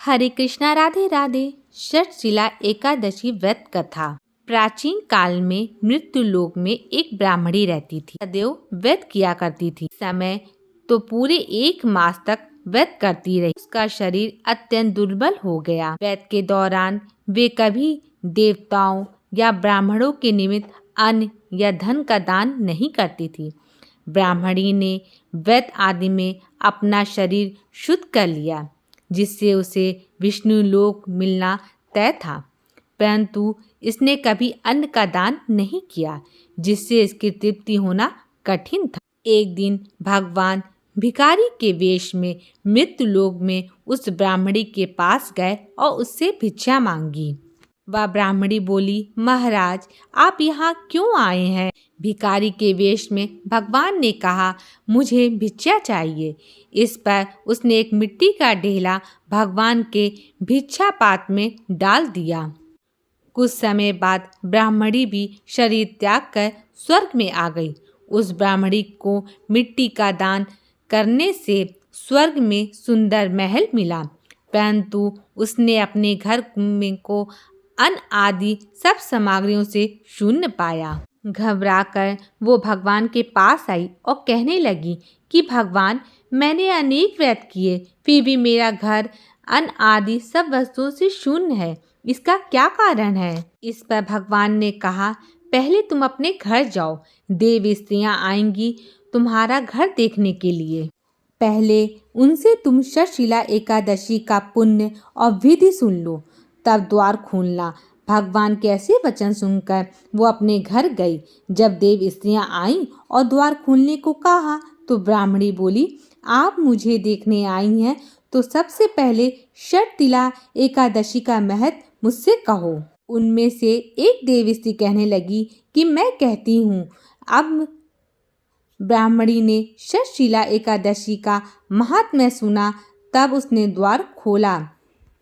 हरे कृष्णा, राधे राधे। षटशिला एकादशी व्रत कथा। प्राचीन काल में मृत्यु लोक में एक ब्राह्मणी रहती थी। सदैव व्रत किया करती थी। समय तो पूरे 1 मास तक व्रत करती रही। उसका शरीर अत्यंत दुर्बल हो गया। व्रत के दौरान वे कभी देवताओं या ब्राह्मणों के निमित्त अन्न या धन का दान नहीं करती थी। ब्राह्मणी ने व्रत आदि में अपना शरीर शुद्ध कर लिया, जिससे उसे विष्णु लोक मिलना तय था। परंतु इसने कभी अन्न का दान नहीं किया, जिससे इसकी तृप्ति होना कठिन था। एक दिन भगवान भिखारी के वेश में मृत्यु लोक में उस ब्राह्मणी के पास गए और उससे भिक्षा मांगी। वह ब्राह्मणी बोली, महाराज, आप यहाँ क्यों आए हैं? भिखारी के वेश में भगवान ने कहा, मुझे भिक्षा चाहिए। इस पर उसने एक मिट्टी का ढेला भगवान के भिक्षा पात्र में डाल दिया। कुछ समय बाद ब्राह्मणी भी शरीर त्याग कर स्वर्ग में आ गई। उस ब्राह्मणी को मिट्टी का दान करने से स्वर्ग में सुंदर महल मिला, परंतु उसने अपने घर को अन्न आदि सब सामग्रियों से शून्य पाया। घबराकर वो भगवान के पास आई और कहने लगी कि भगवान, मैंने अनेक व्रत किए, फिर भी मेरा घर अन्न आदि सब वस्तुओं से शून्य है। इसका क्या कारण है? इस पर भगवान ने कहा, पहले तुम अपने घर जाओ। देव स्त्रियां आएंगी तुम्हारा घर देखने के लिए। पहले उनसे तुम षटशिला एकादशी का पुण्य और विधि सुन लो, तब द्वार खोलना। भगवान के ऐसे वचन सुनकर वो अपने घर गई। जब देव स्त्रियां आईं और द्वार खोलने को कहा तो ब्राह्मणी बोली, आप मुझे देखने आई हैं तो सबसे पहले षटशिला एकादशी का महत्व मुझसे कहो। उनमें से एक देव स्त्री कहने लगी कि मैं कहती हूँ। अब ब्राह्मणी ने षटशिला एकादशी का महात्म्य सुना, तब उसने द्वार खोला।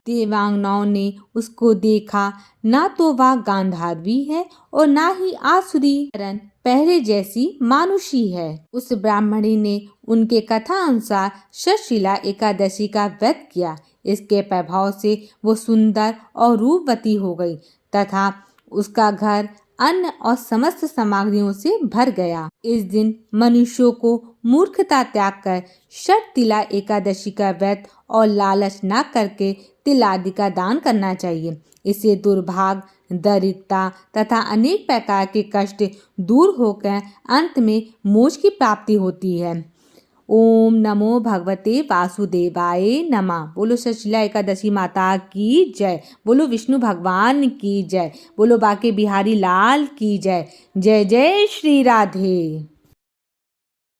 देवांगनाओं ने उसको देखा, ना तो वह गांधारी है और ना ही आसुरी, पहले जैसी मानुषी है। उस ब्राह्मणी ने उनके कथा अनुसार षटशिला एकादशी का व्रत किया। इसके प्रभाव से वो सुंदर और रूपवती हो गई तथा उसका घर अन्न और समस्त सामग्रियों से भर गया। इस दिन मनुष्यों को मूर्खता त्याग कर षटशिला एकादशी का व्रत और लालच न करके तिल आदि का दान करना चाहिए। इससे दुर्भाग्य, दरिद्रता तथा अनेक प्रकार के कष्ट दूर होकर अंत में मोक्ष की प्राप्ति होती है। ओम नमो भगवते वासुदेवाय नमः। बोलो षटशिला एकादशी माता की जय। बोलो विष्णु भगवान की जय। बोलो बाके बिहारी लाल की जय। जय जय श्री राधे।